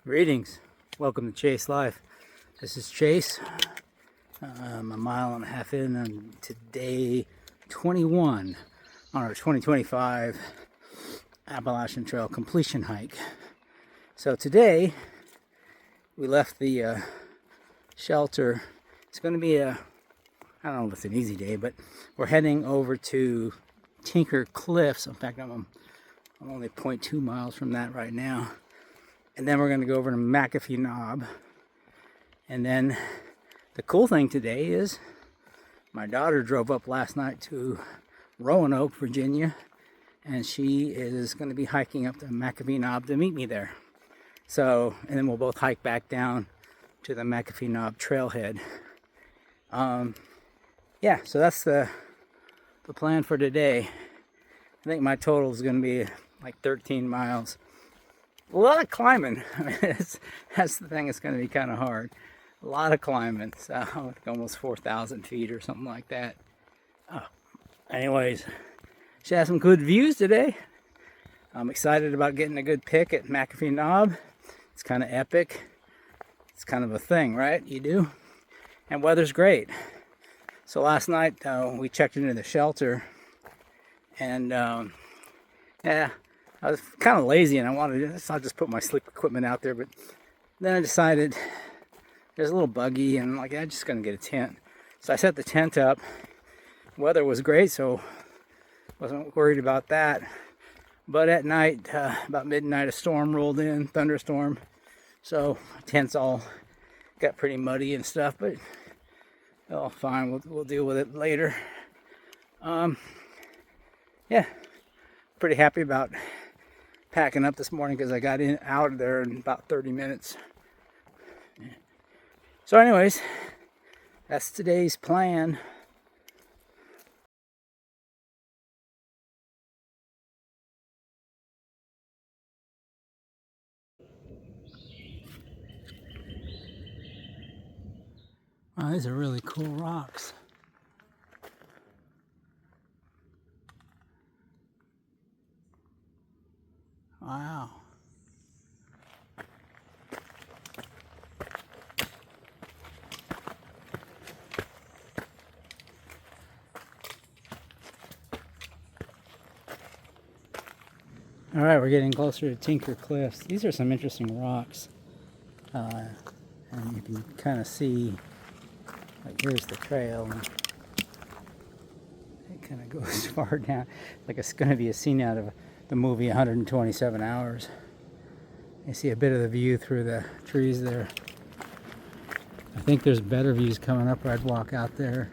Greetings. Welcome to Chase Life. This is Chase. I'm a mile and a half in on day 21 on our 2025 Appalachian Trail completion hike. So today we left the shelter. It's going to be I don't know if it's an easy day, but we're heading over to Tinker Cliffs. In fact, I'm only 0.2 miles from that right now. And then we're going to go over to McAfee Knob. And then the cool thing today is my daughter drove up last night to Roanoke, Virginia. And she is going to be hiking up to McAfee Knob to meet me there. So, and then we'll both hike back down to the McAfee Knob trailhead. Yeah, so that's the plan for today. I think my total is going to be like 13 miles. A lot of climbing. I mean, that's the thing. It's going to be kind of hard. A lot of climbing. So like almost 4,000 feet or something like that. Anyways, she has some good views today. I'm excited about getting a good pick at McAfee Knob. It's kind of epic. It's kind of a thing, right? You do. And weather's great. So last night we checked into the shelter, and yeah. I was kind of lazy and I'll just put my sleep equipment out there, but then I decided there's a little buggy and I'm just going to get a tent. So I set the tent up. Weather was great, so wasn't worried about that. But at night, about midnight, a storm rolled in, thunderstorm. So tent's all got pretty muddy and stuff, but all fine. We'll deal with it later. Yeah, pretty happy about packing up this morning because I got out of there in about 30 minutes. So anyways, that's today's plan. Wow, these are really cool rocks. Wow. All right, we're getting closer to Tinker Cliffs. These are some interesting rocks. And you can kind of see, like here's the trail. And it kind of goes far down. Like it's going to be a scene out of the movie 127 Hours. You see a bit of the view through the trees there. I think there's better views coming up where I'd walk out there.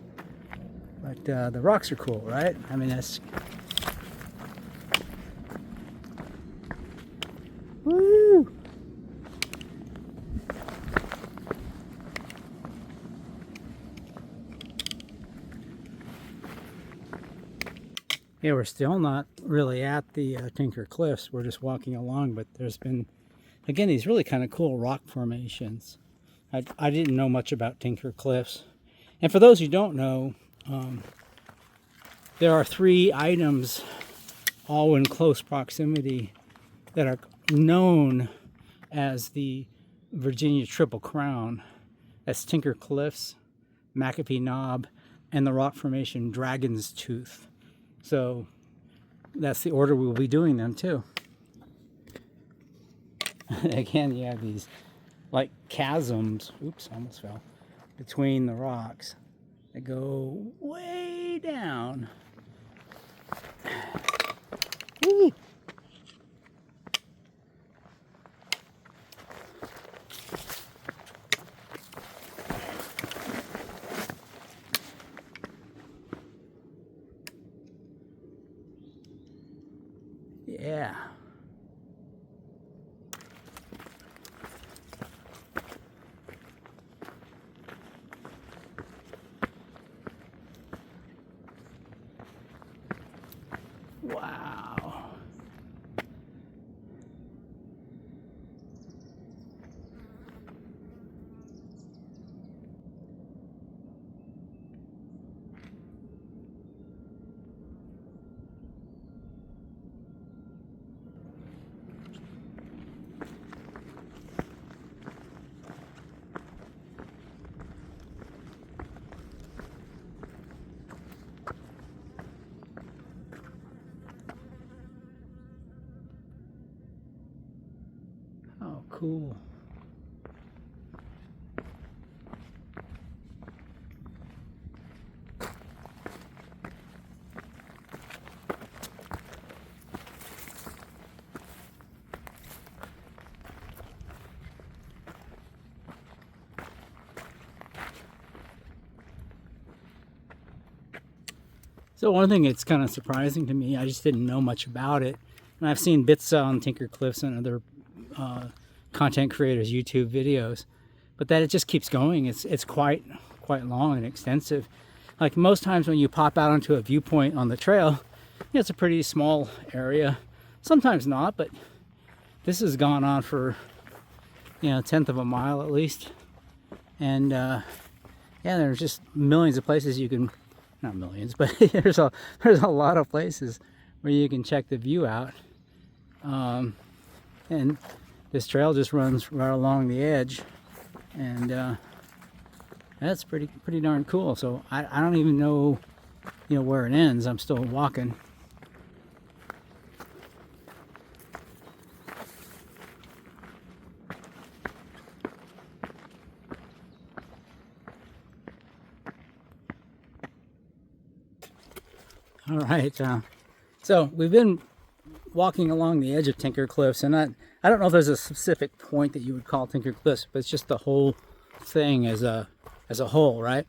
But the rocks are cool, right? I mean, that's... Woo! Yeah, we're still not really at the Tinker Cliffs. We're just walking along, but there's been, again, these really kind of cool rock formations. I didn't know much about Tinker Cliffs. And for those who don't know, there are 3 items all in close proximity that are known as the Virginia Triple Crown. That's Tinker Cliffs, McAfee Knob, and the rock formation Dragon's Tooth. So that's the order we'll be doing them too. Again, you have these like chasms, oops, almost fell, between the rocks that go way down. Woo! Yeah. Wow. Oh, cool. So one thing that's kind of surprising to me, I just didn't know much about it, and I've seen bits on Tinker Cliffs and other content creators' YouTube videos, but that it just keeps going. It's quite long and extensive. Like most times when you pop out onto a viewpoint on the trail, it's a pretty small area. Sometimes not, but this has gone on for a tenth of a mile at least, and yeah, there's just millions of places you can. Not millions, but there's a lot of places where you can check the view out, and this trail just runs right along the edge, and that's pretty darn cool. So I don't even know where it ends. I'm still walking. All right, so we've been walking along the edge of Tinker Cliffs, and I don't know if there's a specific point that you would call Tinker Cliffs, but it's just the whole thing as a whole, right?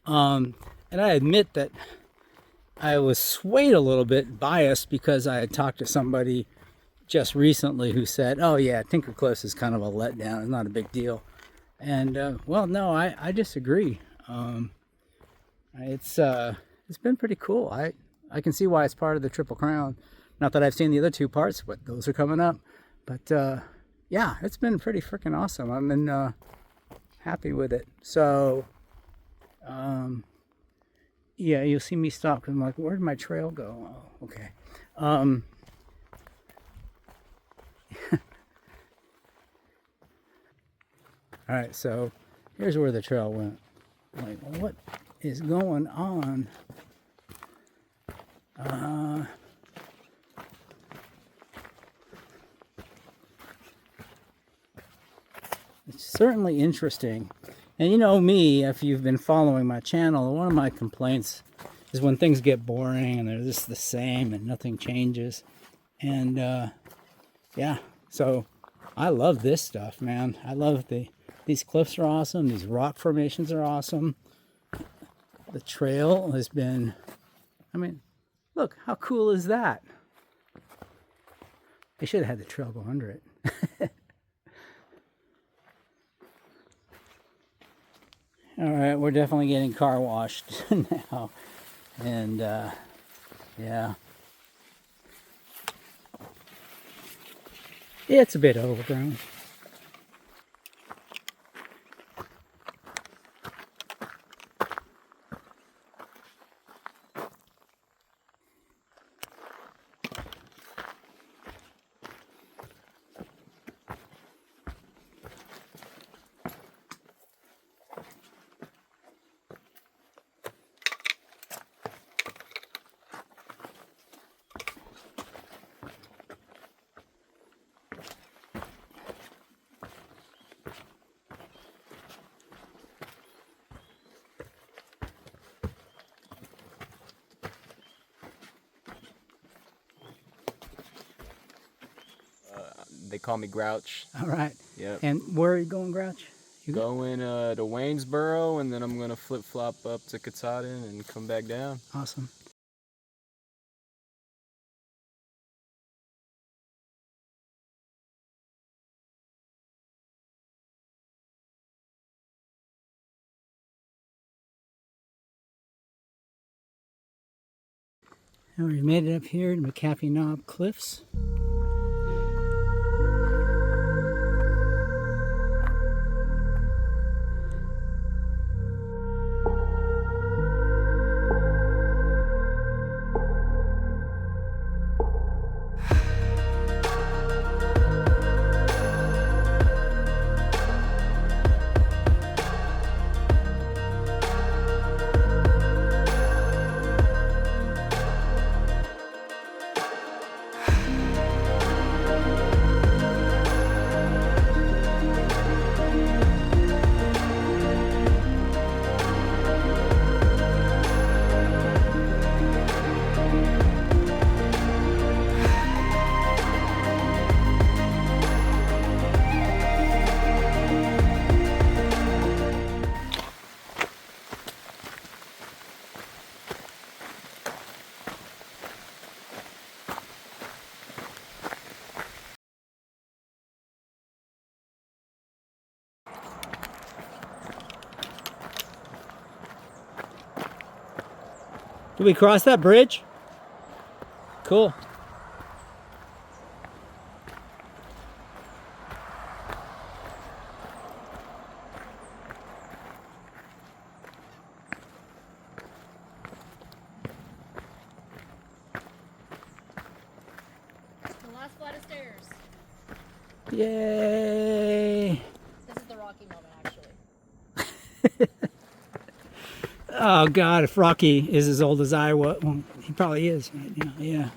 And I admit that I was swayed a little bit, biased, because I had talked to somebody just recently who said, "Oh yeah, Tinker Cliffs is kind of a letdown. It's not a big deal." And well, no, I disagree. It's been pretty cool. I can see why it's part of the Triple Crown. Not that I've seen the other two parts, but those are coming up. But yeah, it's been pretty freaking awesome. I've been happy with it. So yeah, you'll see me stop because I'm like, where did my trail go? Oh, okay. All right, so here's where the trail went. Like, what is going on? It's certainly interesting. And you know me, if you've been following my channel, one of my complaints is when things get boring and they're just the same and nothing changes. And yeah, so I love this stuff, man. I love these cliffs are awesome. These rock formations are awesome. The trail has been, I mean, look, how cool is that? They should have had the trail go under it. All right, we're definitely getting car washed now. And yeah. It's a bit overgrown. They call me Grouch. All right. Yep. And where are you going, Grouch? Going to Waynesboro, and then I'm going to flip-flop up to Katahdin and come back down. Awesome. And we made it up here to McAfee Knob Cliffs. Did we cross that bridge? Cool. The last flight of stairs. Yay! This is the Rocky moment, actually. Oh God, if Rocky is as old as I was, well, he probably is right now, yeah.